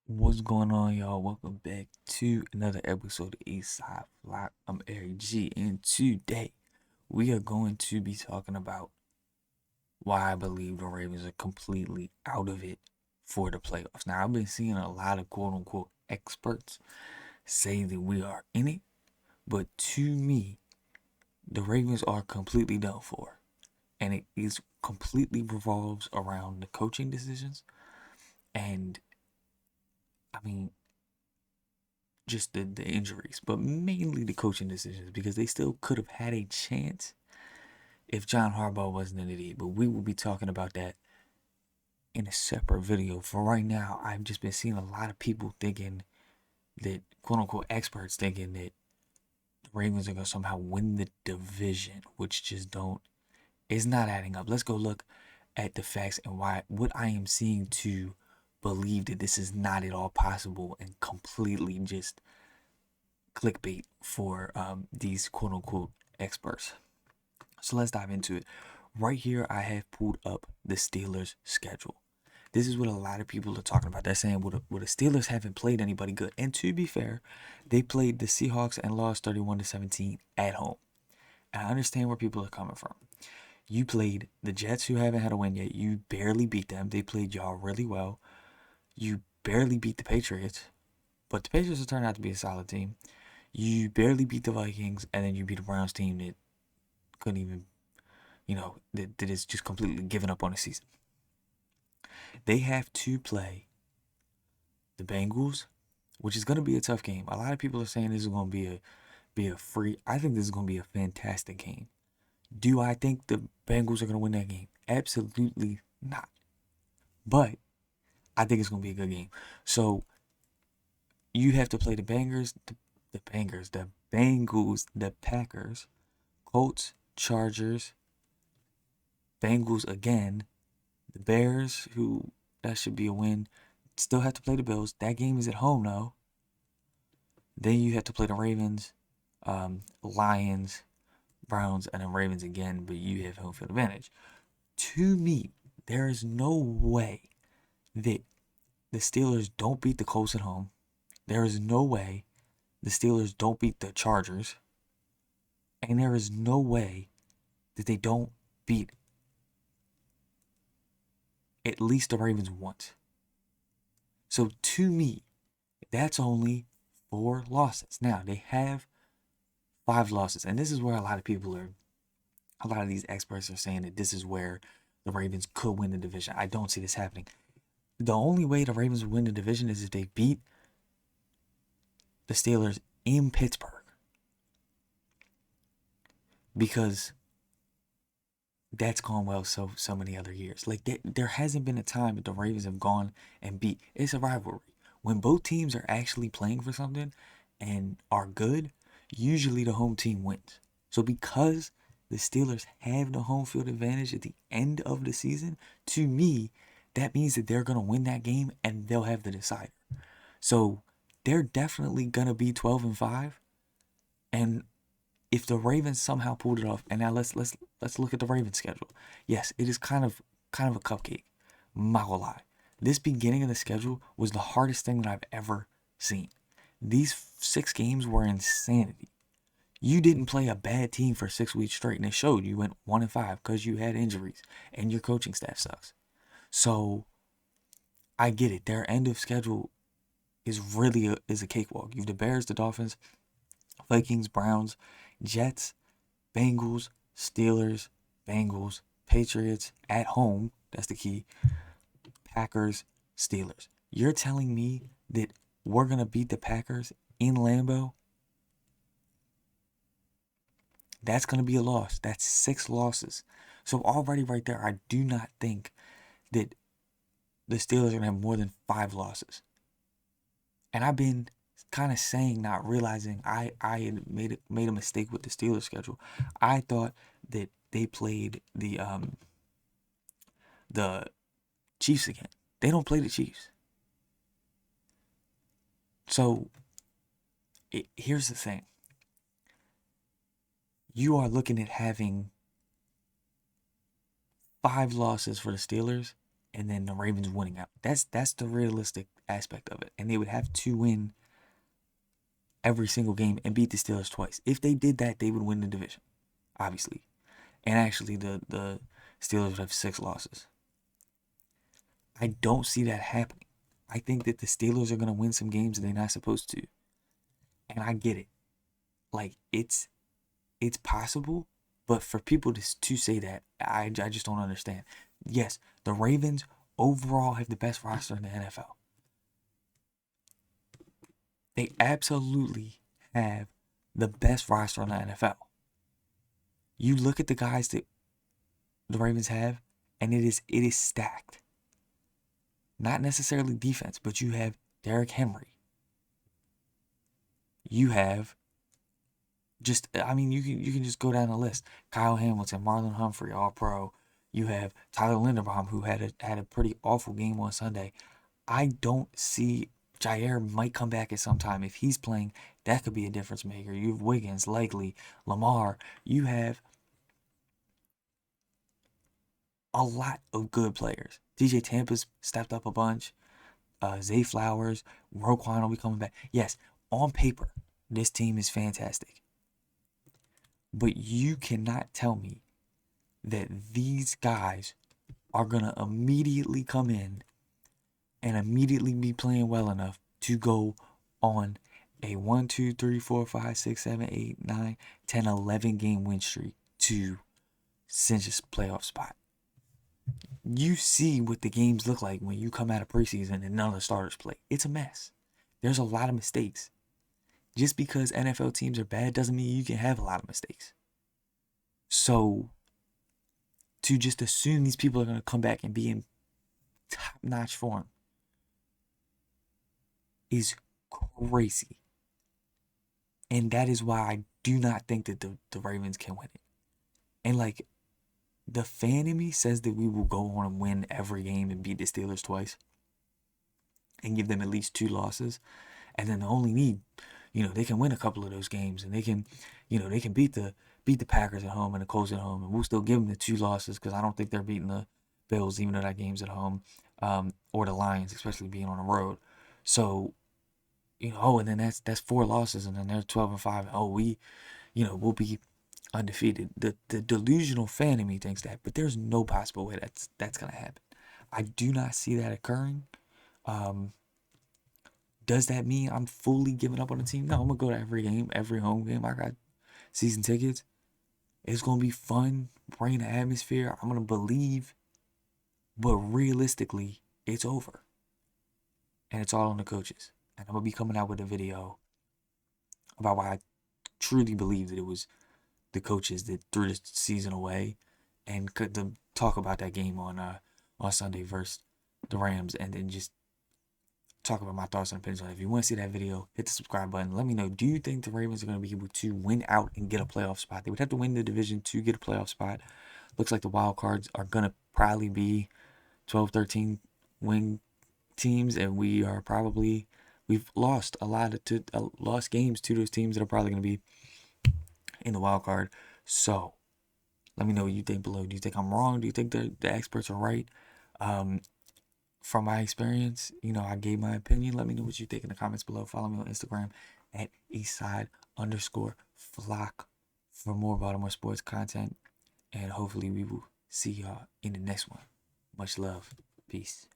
What's going on, y'all? Welcome back to another episode of Eastside Flock. I'm Eric G, and today we are going to be talking about why I believe the Ravens are completely out of it for the playoffs. Now, I've been seeing a lot of quote unquote experts say that we are in it, but to me, the Ravens are completely done for, and it is completely revolves around the coaching decisions. And I mean, just the injuries, but mainly the coaching decisions because they still could have had a chance if John Harbaugh wasn't an idiot. But we will be talking about that in a separate video. For right now, I've just been seeing a lot of people thinking that, quote unquote, experts thinking that the Ravens are going to somehow win the division, which just don't, is not adding up. Let's go look at the facts and what I am seeing to believe that this is not at all possible and completely just clickbait for these quote unquote experts. So let's dive into it. Right here, I have pulled up the Steelers' schedule. This is what a lot of people are talking about. They're saying, well, the Steelers haven't played anybody good. And to be fair, they played the Seahawks and lost 31-17 at home. And I understand where people are coming from. You played the Jets, who haven't had a win yet. You barely beat them. They played y'all really well. You barely beat the Patriots, but the Patriots have turned out to be a solid team. You barely beat the Vikings, and then you beat a Browns team that couldn't even, that is just completely given up on the season. They have to play the Bengals, which is going to be a tough game. A lot of people are saying this is going to be a free. I think this is going to be a fantastic game. Do I think the Bengals are going to win that game? Absolutely not. But I think it's going to be a good game. So you have to play the Bengals, the Packers, Colts, Chargers, Bengals again, the Bears, who that should be a win. Still have to play the Bills. That game is at home though. Then you have to play the Ravens, Lions, Browns, and then Ravens again, but you have home field advantage. To me, there is no way that the Steelers don't beat the Colts at home. There is no way the Steelers don't beat the Chargers. And there is no way that they don't beat at least the Ravens once. So to me, that's only 4 losses. Now they have 5 losses, and this is where a lot of these experts are saying that this is where the Ravens could win the division. I don't see this happening. The only way the Ravens would win the division is if they beat the Steelers in Pittsburgh, because that's gone well so many other years. Like there hasn't been a time that the Ravens have gone and beat. It's a rivalry. When both teams are actually playing for something and are good, usually the home team wins. So because the Steelers have the home field advantage at the end of the season, to me, that means that they're gonna win that game and they'll have the decider. So they're definitely gonna be 12-5. And if the Ravens somehow pulled it off, and now let's look at the Ravens schedule. Yes, it is kind of a cupcake. I'm not gonna lie. This beginning of the schedule was the hardest thing that I've ever seen. These 6 games were insanity. You didn't play a bad team for 6 weeks straight, and it showed. You went 1-5 because you had injuries and your coaching staff sucks. So I get it. Their end of schedule is really is a cakewalk. You have the Bears, the Dolphins, Vikings, Browns, Jets, Bengals, Steelers, Bengals, Patriots at home. That's the key. Packers, Steelers. You're telling me that we're going to beat the Packers in Lambeau? That's going to be a loss. That's 6 losses. So already right there, I do not think that the Steelers are going to have more than 5 losses. And I've been kind of saying, not realizing I had made a mistake with the Steelers schedule. I thought that they played the Chiefs again. They don't play the Chiefs. So here's the thing. You are looking at having 5 losses for the Steelers and then the Ravens winning out. That's the realistic aspect of it, and they would have to win every single game and beat the Steelers twice. If they did that, they would win the division, obviously. And actually, the Steelers would have 6 losses. I don't see that happening. I think that the Steelers are going to win some games they're not supposed to. And I get it. Like, it's possible, but for people to say that, I just don't understand. Yes, the Ravens overall have the best roster in the NFL. They absolutely have the best roster in the NFL. You look at the guys that the Ravens have, and it is stacked. Not necessarily defense, but you have Derrick Henry. You have you can just go down the list. Kyle Hamilton, Marlon Humphrey, all pro. You have Tyler Linderbaum, who had a pretty awful game on Sunday. I don't see Jair might come back at some time. If he's playing, that could be a difference maker. You have Wiggins, Likely, Lamar. You have a lot of good players. DJ Tampa's stepped up a bunch. Zay Flowers, Roquan will be coming back. Yes, on paper, this team is fantastic. But you cannot tell me that these guys are going to immediately come in and immediately be playing well enough to go on a 1, 2, 3, 4, 5, 6, 7, 8, 9, 10, 11 game win streak to cinch a playoff spot. You see what the games look like when you come out of preseason and none of the starters play. It's a mess. There's a lot of mistakes. Just because NFL teams are bad doesn't mean you can have a lot of mistakes. So, to just assume these people are going to come back and be in top-notch form is crazy. And that is why I do not think that the Ravens can win it. And like, the fan in me says that we will go on and win every game and beat the Steelers twice and give them at least 2 losses. And then they only need, they can win a couple of those games and they can beat the Packers at home and the Colts at home, and we'll still give them the 2 losses because I don't think they're beating the Bills, even though that game's at home, or the Lions, especially being on the road. So, and then that's 4 losses, and then they're 12-5. We'll be undefeated. The delusional fan in me thinks that, but there's no possible way that's gonna happen. I do not see that occurring. Does that mean I'm fully giving up on the team? No, I'm gonna go to every game, every home game. I got season tickets. It's gonna be fun, bring the atmosphere. I'm gonna believe, but realistically, it's over, and it's all on the coaches. And I'm gonna be coming out with a video about why I truly believe that it was the coaches that threw the season away, and could talk about that game on Sunday versus the Rams, and then just talk about my thoughts and opinions on it. If you want to see that video, hit the subscribe button. Let me know, do you think the Ravens are going to be able to win out and get a playoff spot? They would have to win the division to get a playoff spot. Looks like the wild cards are going to probably be 12, 13 win teams, and we've lost lost games to those teams that are probably going to be in the wild card. So let me know what you think below. Do you think I'm wrong? Do you think the experts are right? From my experience, I gave my opinion. Let me know what you think in the comments below. Follow me on Instagram at Eastside_Flock for more Baltimore sports content. And hopefully we will see y'all in the next one. Much love. Peace.